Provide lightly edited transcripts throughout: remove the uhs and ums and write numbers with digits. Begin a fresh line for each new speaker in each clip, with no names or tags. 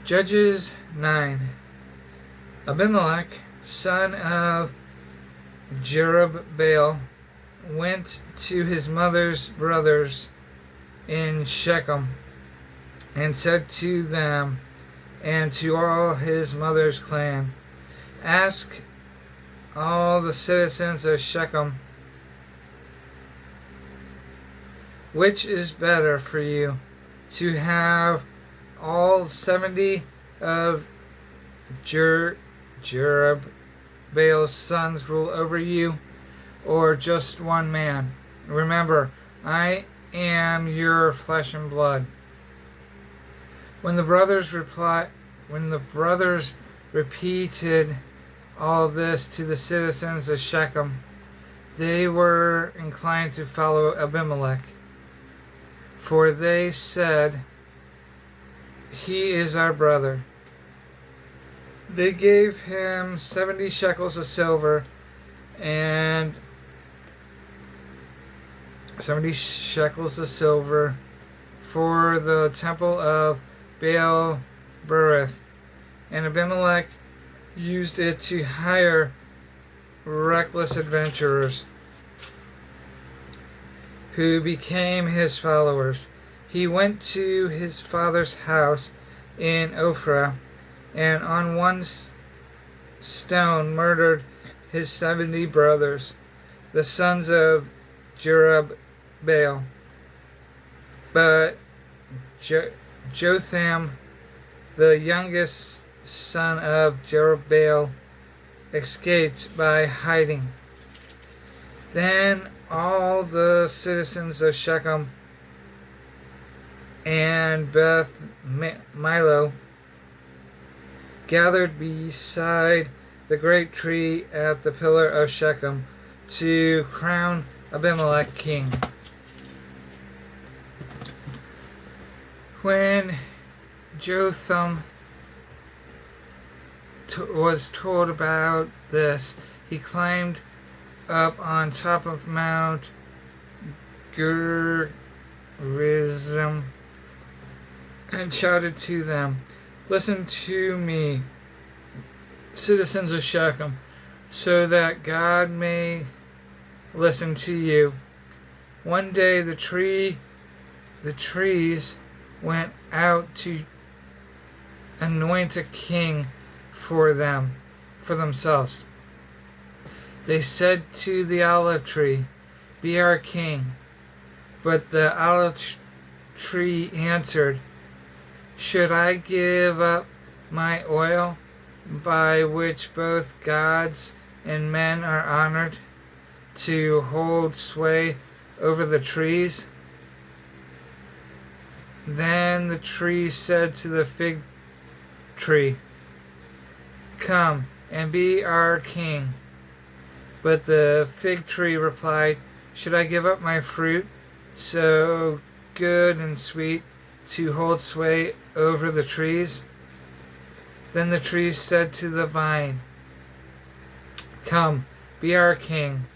Judges 9. Abimelech, son of Jerubbaal, went to his mother's brothers in Shechem and said to them and to all his mother's clan, "Ask all the citizens of Shechem, which is better for you, to have all 70 of Jerubbal's sons rule over you, or just one man? Remember, I am your flesh and blood." When the brothers repeated all this to the citizens of Shechem, they were inclined to follow Abimelech, for they said, "He is our brother." They gave him 70 shekels of silver and 70 shekels of silver for the temple of Baal Berith, and Abimelech used it to hire reckless adventurers who became his followers. He went to his father's house in Ophrah, and on one stone murdered his 70 brothers, the sons of Jerubbaal. But Jotham, the youngest son of Jerubbaal, escaped by hiding. Then all the citizens of Shechem and Beth Milo gathered beside the great tree at the pillar of Shechem to crown Abimelech king. When Jotham was told about this, he climbed up on top of Mount Gerizim and shouted to them, "Listen to me, citizens of Shechem, so that God may listen to you." One day the trees went out to anoint a king for themselves. They said to the olive tree, "Be our king." But the olive tree answered, "Should I give up my oil, by which both gods and men are honored, to hold sway over the trees?" Then the tree said to the fig tree, "Come and be our king." But the fig tree replied, "Should I give up my fruit, so good and sweet, to hold sway over the trees?" Then the tree said to the vine, "Come, be our king."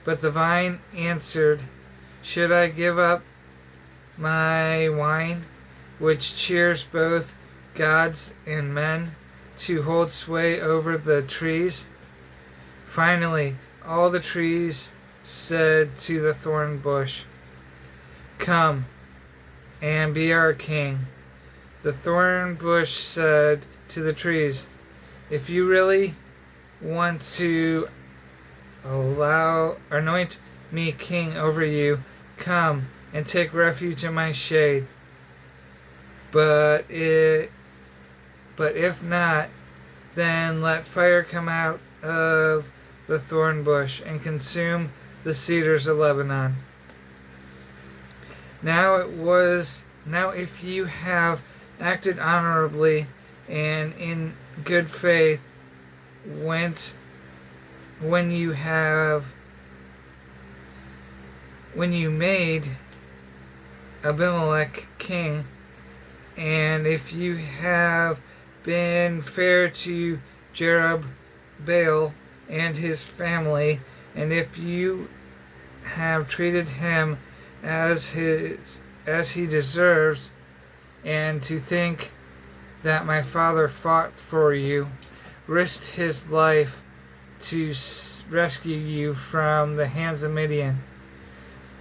But the vine answered, "Should I give up my wine, which cheers both gods and men, to hold sway over the trees?" Finally, all the trees said to the thorn bush, "Come and be our king." The thorn bush said to the trees, "If you really want to anoint me king over you, come and take refuge in my shade. But if not, then let fire come out of the thorn bush and consume the cedars of Lebanon." Now if you have acted honorably and in good faith when you made Abimelech king, and if you have been fair to Jerubbaal and his family, and if you have treated him as he deserves, and to think that my father fought for you, risked his life to rescue you from the hands of Midian.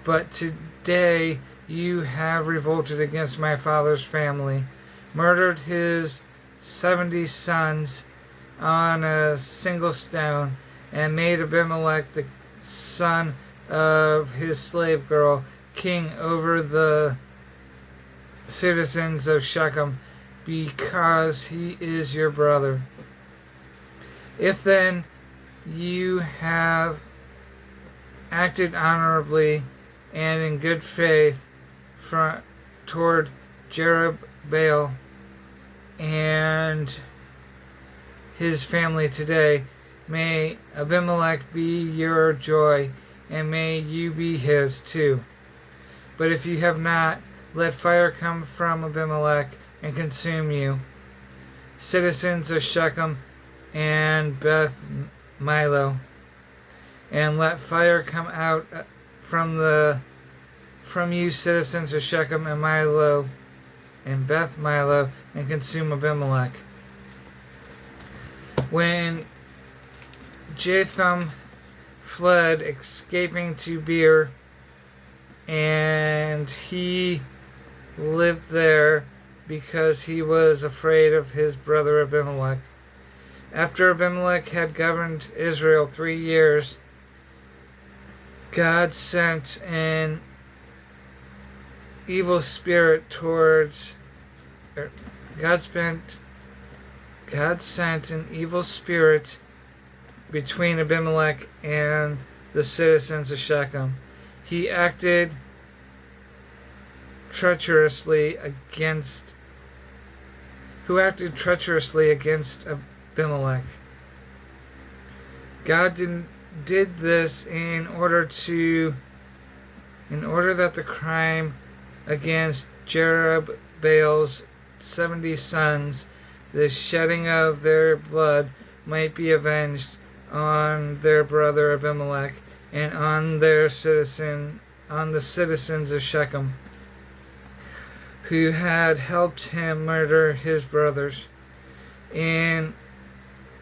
But today you have revolted against my father's family, murdered his 70 sons on a single stone, and made Abimelech, the son of his slave girl, king over the citizens of Shechem, because he is your brother. If then you have acted honorably and in good faith toward Jerubbaal and his family today, may Abimelech be your joy, and may you be his too. But if you have not, let fire come from Abimelech and consume you, citizens of Shechem and Beth Milo, and let fire come out from you, citizens of Shechem and Milo and Beth Milo, and consume Abimelech. When Jotham fled, escaping to Beer, and he lived there because he was afraid of his brother Abimelech. After Abimelech had governed Israel 3 years, God sent an evil spirit towards God sent an evil spirit between Abimelech and the citizens of Shechem. He acted treacherously against Abimelech. God did this in order that the crime against Jerubbaal's 70 sons, the shedding of their blood, might be avenged on their brother Abimelech and on the citizens of Shechem, who had helped him murder his brothers. In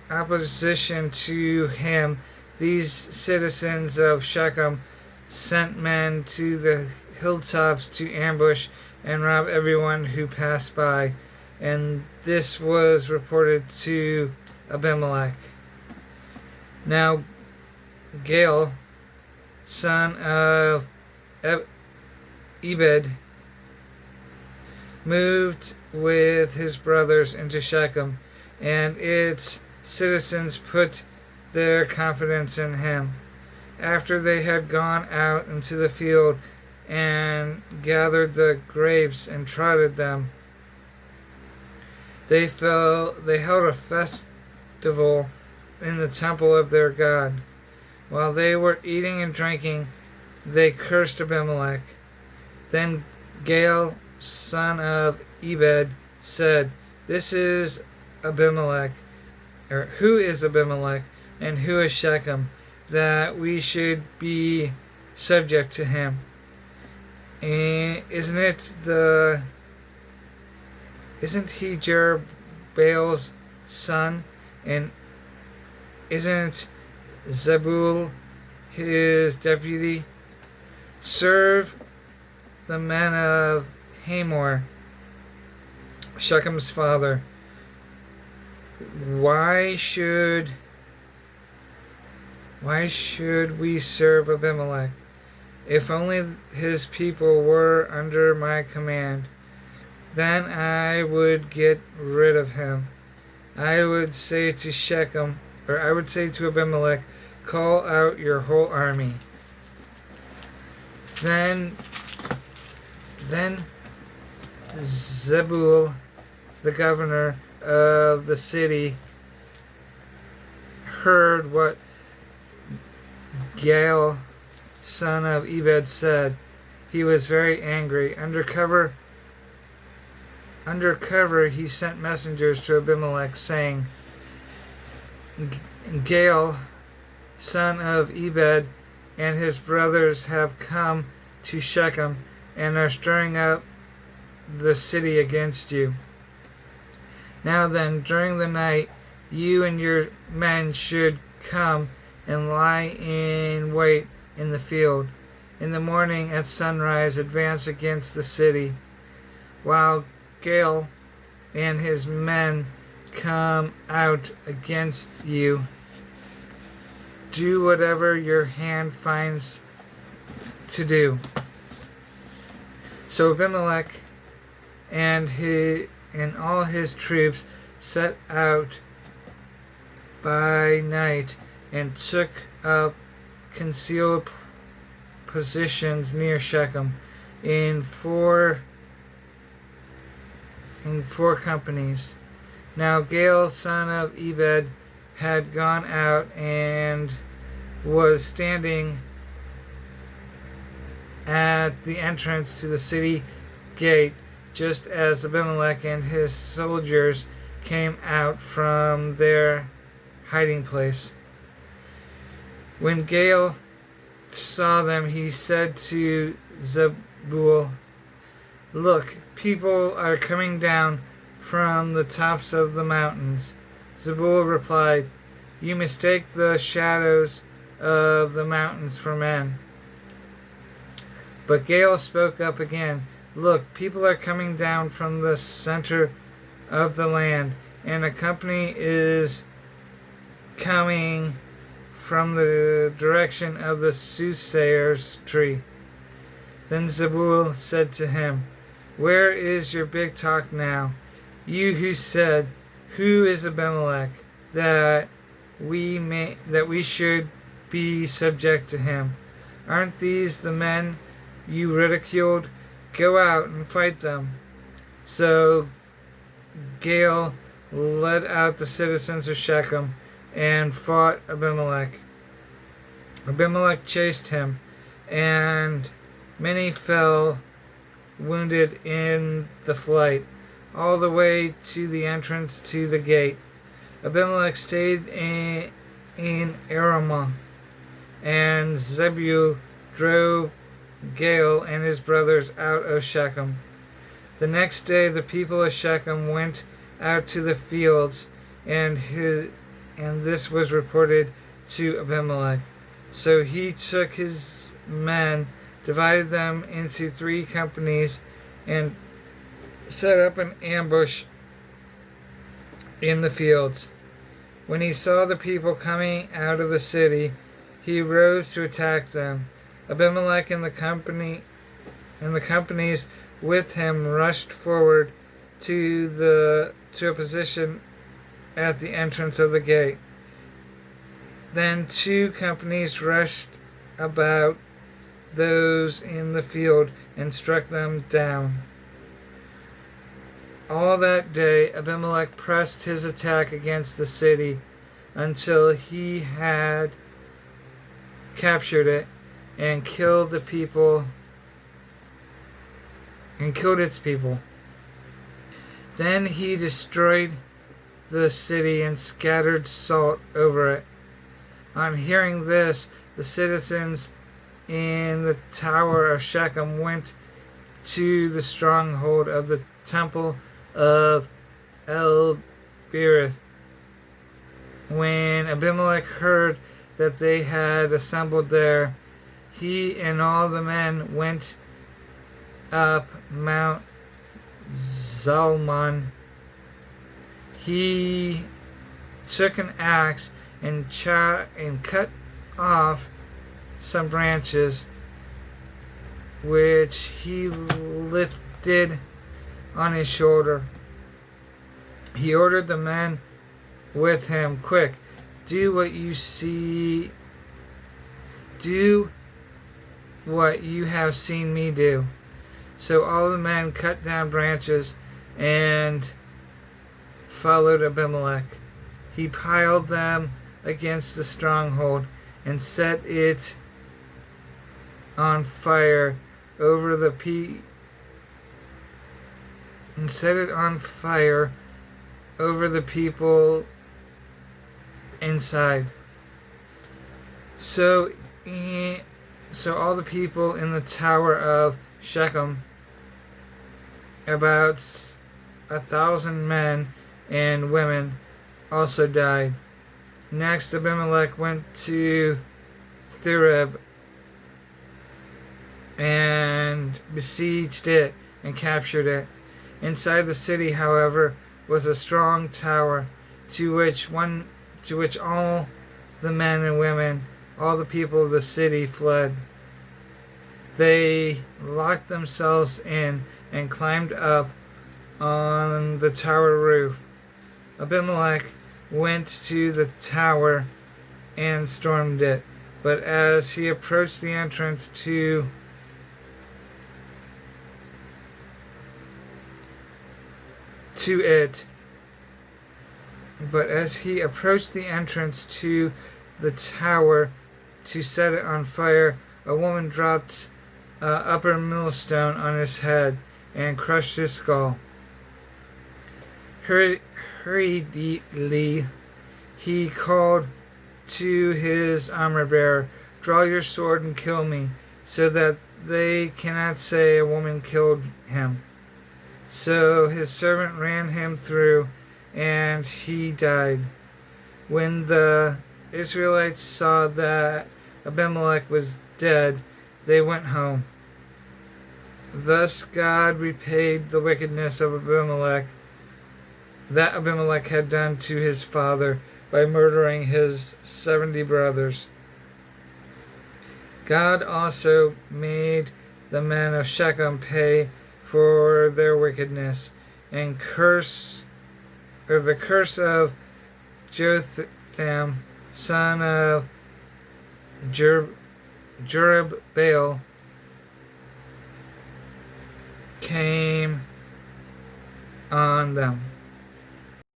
opposition to him, these citizens of Shechem sent men to the hilltops to ambush and rob everyone who passed by, and this was reported to Abimelech. Now Gaal, son of Ebed, moved with his brothers into Shechem, and its citizens put their confidence in him. After they had gone out into the field and gathered the grapes and trodden them, they held a festival in the temple of their God. While they were eating and drinking, they cursed Abimelech. Then Gaal, son of Ebed, said, "This is Abimelech, or who is Abimelech, and who is Shechem, that we should be subject to him? Isn't he Jerubbaal's son? And isn't Zebul his deputy? Serve the men of Hamor, Shechem's father. Why should we serve Abimelech? If only his people were under my command, then I would get rid of him. I would say to Abimelech, call out your whole army." Then Zebul, the governor of the city, heard what Gaal, son of Ebed, said. He was very angry. Undercover, he sent messengers to Abimelech, saying, "Gaal, son of Ebed, and his brothers have come to Shechem and are stirring up the city against you. Now then, during the night, you and your men should come and lie in wait in the field. In the morning at sunrise, advance against the city, while Gael and his men come out against you. Do whatever your hand finds to do. So Abimelech and all his troops set out by night and took up concealed positions near Shechem in four companies. Now Gael, son of Ebed, had gone out and was standing at the entrance to the city gate just as Abimelech and his soldiers came out from their hiding place. When Gael saw them, he said to Zebul, "Look, people are coming down from the tops of the mountains." Zebul replied, "You mistake the shadows of the mountains for men." But Gael spoke up again, "Look, people are coming down from the center of the land, and a company is coming from the direction of the soothsayer's tree." Then Zebul said to him, "Where is your big talk now? You who said, 'Who is Abimelech, that we should be subject to him?' Aren't these the men you ridiculed? Go out and fight them." So Gael led out the citizens of Shechem and fought Abimelech. Abimelech chased him, and many fell wounded in the flight, all the way to the entrance to the gate. Abimelech stayed in Aramah, and Zebul drove Gael and his brothers out of Shechem. The next day the people of Shechem went out to the fields, and this was reported to Abimelech. So he took his men, divided them into 3 companies, and set up an ambush in the fields. When he saw the people coming out of the city, he rose to attack them. Abimelech and the companies with him rushed forward to a position at the entrance of the gate. Then 2 companies rushed about those in the field and struck them down. All that day Abimelech pressed his attack against the city until he had captured it and killed its people. Then he destroyed the city and scattered salt over it. On hearing this, the citizens in the tower of Shechem went to the stronghold of the temple of El-Berith. When Abimelech heard that they had assembled there, he and all the men went up Mount Zalmon. He took an axe and cut off some branches, which he lifted on his shoulder. He ordered the men with him, "Quick, do what you have seen me do." So all the men cut down branches and followed Abimelech. He piled them against the stronghold and set it on fire over the people inside. So all the people in the tower of Shechem, about 1,000 men, and women also died. Next, Abimelech went to Thirab and besieged it and captured it. Inside the city, however, was a strong tower to which all the men and women, all the people of the city fled. They locked themselves in and climbed up on the tower roof. Abimelech went to the tower and stormed it, but as he approached the entrance to it, the tower to set it on fire, a woman dropped upper millstone on his head and crushed his skull. Hurriedly, he called to his armor bearer, "Draw your sword and kill me, so that they cannot say a woman killed him." So his servant ran him through, and he died. When the Israelites saw that Abimelech was dead, they went home. Thus God repaid the wickedness of Abimelech that Abimelech had done to his father by murdering his 70 brothers. God also made the men of Shechem pay for their wickedness, and the curse of Jotham, son of Jerubbaal, came on them.